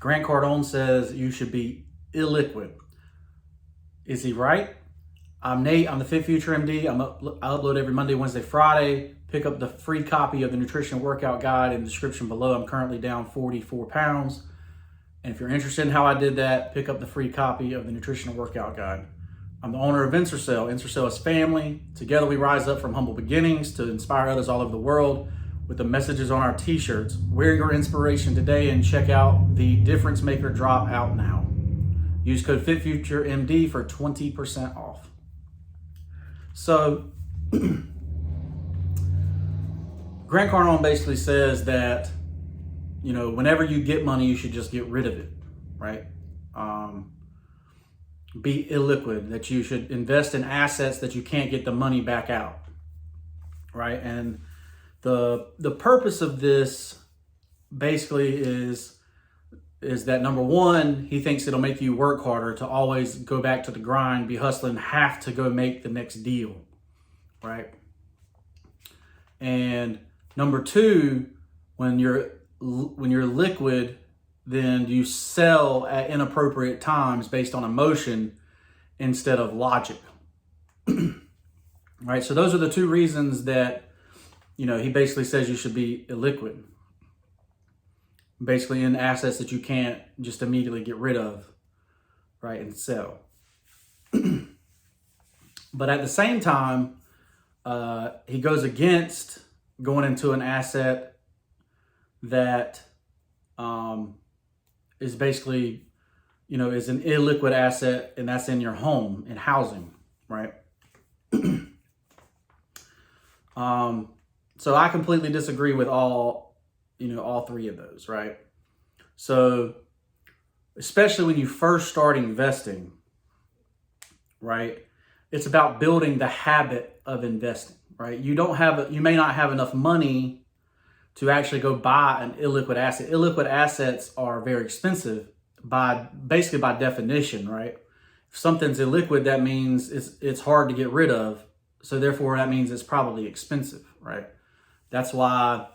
Grant Cardone says you should be illiquid. Is he right? I'm Nate. I'm the Fit Future MD. I upload every Monday, Wednesday, Friday. Pick up the free copy of the Nutrition Workout Guide in the description below. I'm currently down 44 pounds. And if you're interested in how I did that, pick up the free copy of the Nutritional Workout Guide. I'm the owner of Insercell. Insercell is family. Together we rise up from humble beginnings to inspire others all over the world with the messages on our t-shirts. Wear your inspiration today and check out the Difference Maker drop out now. Use code FitFutureMD for 20% off. So, Grant Cardone basically says that, whenever you get money, you should just get rid of it, right? Be illiquid, that you should invest in assets that you can't get the money back out, right? And the purpose of this basically is that, number one, he thinks it'll make you work harder to always go back to the grind, be hustling, have to go make the next deal, right? And number two, when you're liquid, then you sell at inappropriate times based on emotion instead of logic. Right? So those are the two reasons that, he basically says you should be illiquid. Basically in assets that you can't just immediately get rid of, right, and sell. But at the same time, he goes against going into an asset that is basically, is an illiquid asset, and that's in your home, in housing, right? So I completely disagree with all three of those, right? So, especially when you first start investing, right? It's about building the habit of investing, right? You may not have enough money to actually go buy an illiquid asset. Illiquid assets are very expensive by definition, right? If something's illiquid, that means it's hard to get rid of. So therefore that means it's probably expensive, right? That's why,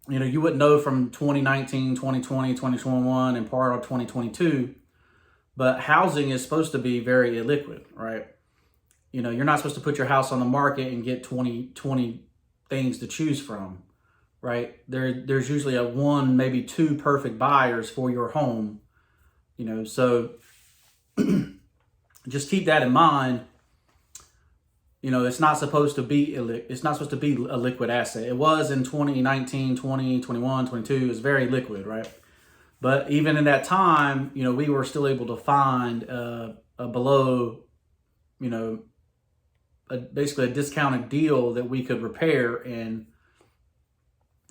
you wouldn't know from 2019, 2020, 2021, and part of 2022, but housing is supposed to be very illiquid, right? You're not supposed to put your house on the market and get 20 things to choose from, right? There's usually one, maybe two perfect buyers for your home, so just keep that in mind. It's not supposed to be a liquid asset. It was in 2019, 20, 21, 22. It was very liquid, right? But even in that time, we were still able to find a below, basically a discounted deal that we could repair, and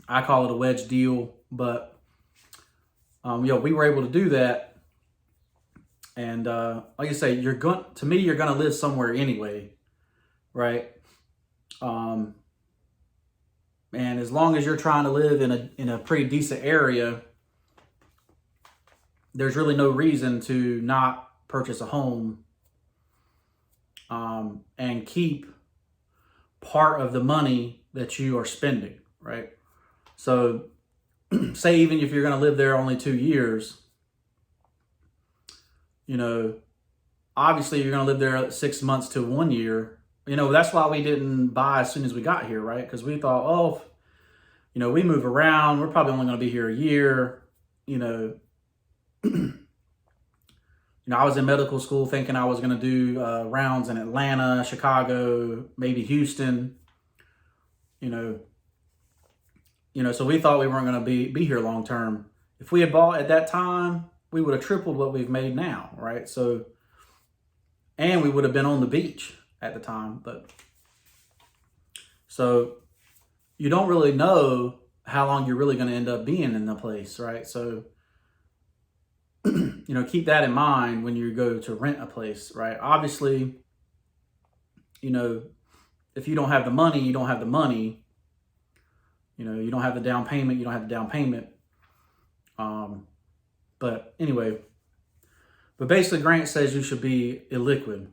I call it a wedge deal. But we were able to do that. And like I say, you're gonna live somewhere anyway, right? And as long as you're trying to live in a pretty decent area, there's really no reason to not purchase a home and keep part of the money that you are spending, right? So say even if you're going to live there only 2 years, obviously you're going to live there 6 months to 1 year. That's why we didn't buy as soon as we got here, right? Because we thought, we move around. We're probably only going to be here a year. I was in medical school thinking I was going to do rounds in Atlanta, Chicago, maybe Houston, so we thought we weren't going to be here long term. If we had bought at that time, we would have tripled what we've made now, right? So, and we would have been on the beach at the time. But so you don't really know how long you're really going to end up being in the place, right? So, keep that in mind when you go to rent a place, right? Obviously, if you don't have the money, you don't have the money. You don't have the down payment, you don't have the down payment. But anyway, but basically Grant says you should be illiquid.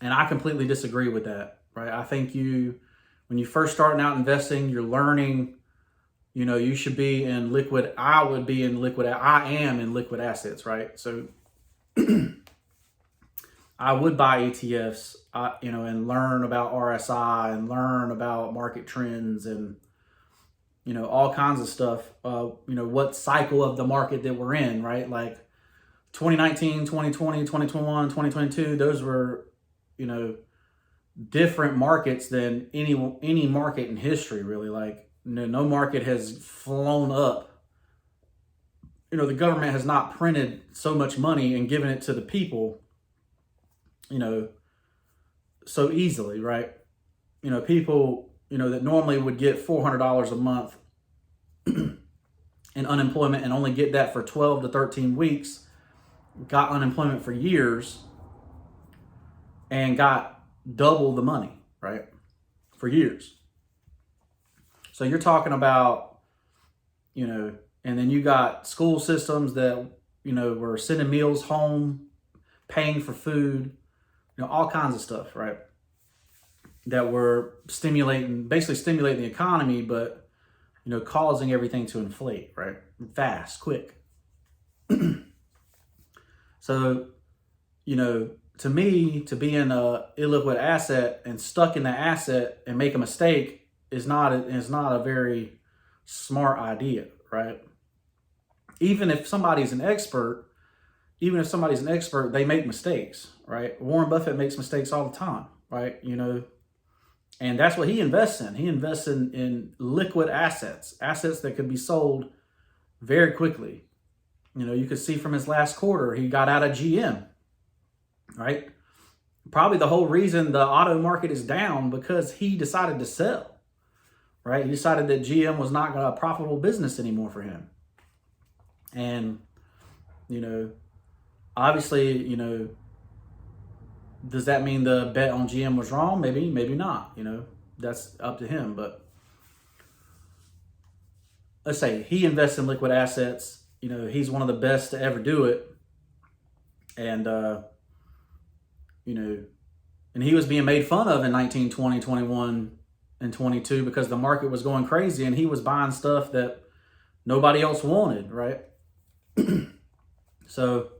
And I completely disagree with that, right? I think when you first starting out investing, you're learning you should be in liquid. I would be in liquid. I am in liquid assets, right? So I would buy ETFs, and learn about RSI and learn about market trends and, all kinds of stuff. What cycle of the market that we're in, right? Like 2019, 2020, 2021, 2022, those were, different markets than any market in history, really. Like, no market has flown up. The government has not printed so much money and given it to the people, so easily, right? People, that normally would get $400 a month in unemployment and only get that for 12 to 13 weeks, got unemployment for years and got double the money, right? For years. So you're talking about, and then you got school systems that, were sending meals home, paying for food, all kinds of stuff, right? That were basically stimulating the economy, but, causing everything to inflate, right? Fast, quick. So, to me, to be in a illiquid asset and stuck in the asset and make a mistake is not a very smart idea, right? Even if somebody's an expert, they make mistakes, right? Warren Buffett makes mistakes all the time, right? And that's what he invests in. He invests in liquid assets that could be sold very quickly. You could see from his last quarter, he got out of GM, right? Probably the whole reason the auto market is down because he decided to sell, right? He decided that GM was not a profitable business anymore for him. And, obviously, does that mean the bet on GM was wrong? Maybe not. That's up to him. But let's say he invests in liquid assets. He's one of the best to ever do it. And, and he was being made fun of in 19, 20, 21, and 22 because the market was going crazy and he was buying stuff that nobody else wanted, right? So,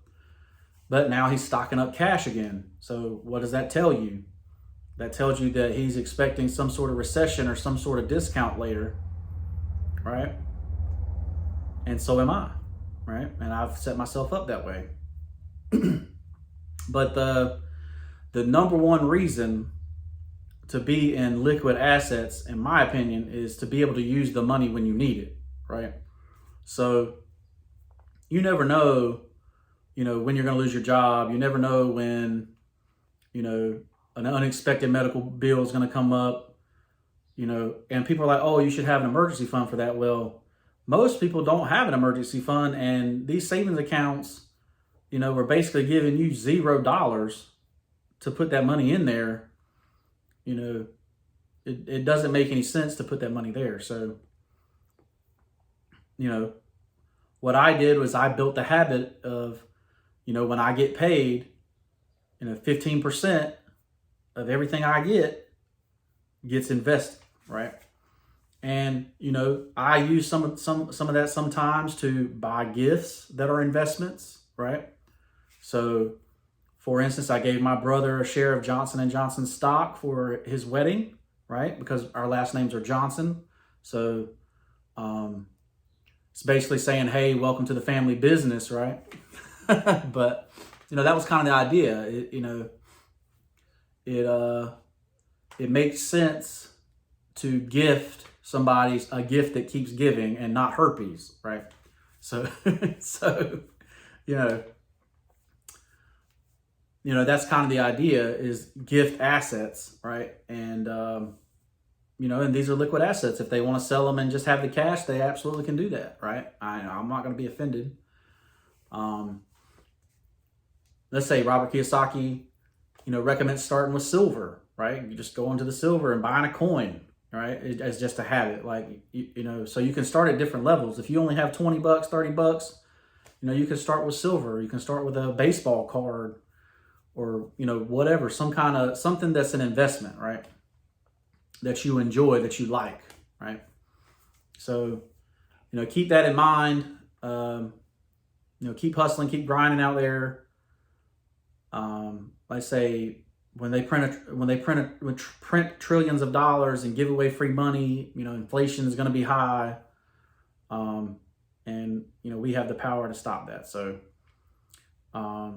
but now he's stocking up cash again. So what does that tell you? That tells you that he's expecting some sort of recession or some sort of discount later, right? And so am I, right? And I've set myself up that way. But the number one reason to be in liquid assets, in my opinion, is to be able to use the money when you need it, right? So you never know, when you're going to lose your job. You never know when, an unexpected medical bill is going to come up, and people are like, oh, you should have an emergency fund for that. Well, most people don't have an emergency fund, and these savings accounts, we're basically giving you $0 to put that money in there. It doesn't make any sense to put that money there. So, what I did was I built the habit of, when I get paid, 15% of everything I get gets invested, right? And, I use some of that sometimes to buy gifts that are investments, right? So, for instance, I gave my brother a share of Johnson & Johnson stock for his wedding, right? Because our last names are Johnson. So it's basically saying, hey, welcome to the family business, right? But, that was kind of the idea. It makes sense to gift somebody a gift that keeps giving and not herpes, right? So, that's kind of the idea, is gift assets, right? And, and these are liquid assets. If they want to sell them and just have the cash, they absolutely can do that, right? I'm not going to be offended. Let's say Robert Kiyosaki, recommends starting with silver, right? You just go into the silver and buying a coin, right? As just a habit, like, so you can start at different levels. If you only have $20, $30, you can start with silver. You can start with a baseball card, or, whatever, something that's an investment, right? That you enjoy, that you like, right? So, keep that in mind. Keep hustling, keep grinding out there. Like I say, when they print trillions of dollars and give away free money, inflation is going to be high. And we have the power to stop that. So, like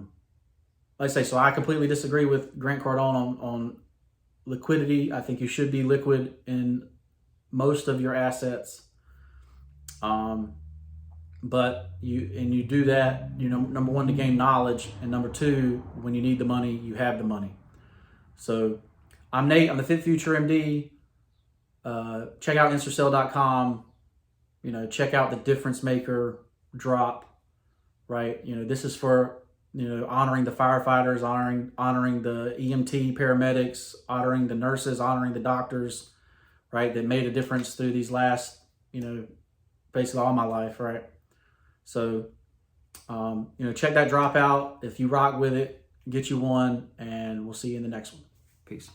I say, so I completely disagree with Grant Cardone on liquidity. I think you should be liquid in most of your assets. But you do that, number one, to gain knowledge, and number two, when you need the money, you have the money. So I'm Nate. I'm the Fit Future MD. Check out InstaCell.com. Check out the Difference Maker drop. Right. This is for honoring the firefighters, honoring the EMT paramedics, honoring the nurses, honoring the doctors. Right. That made a difference through these last basically all my life. Right. So, check that drop out. If you rock with it, get you one, and we'll see you in the next one. Peace.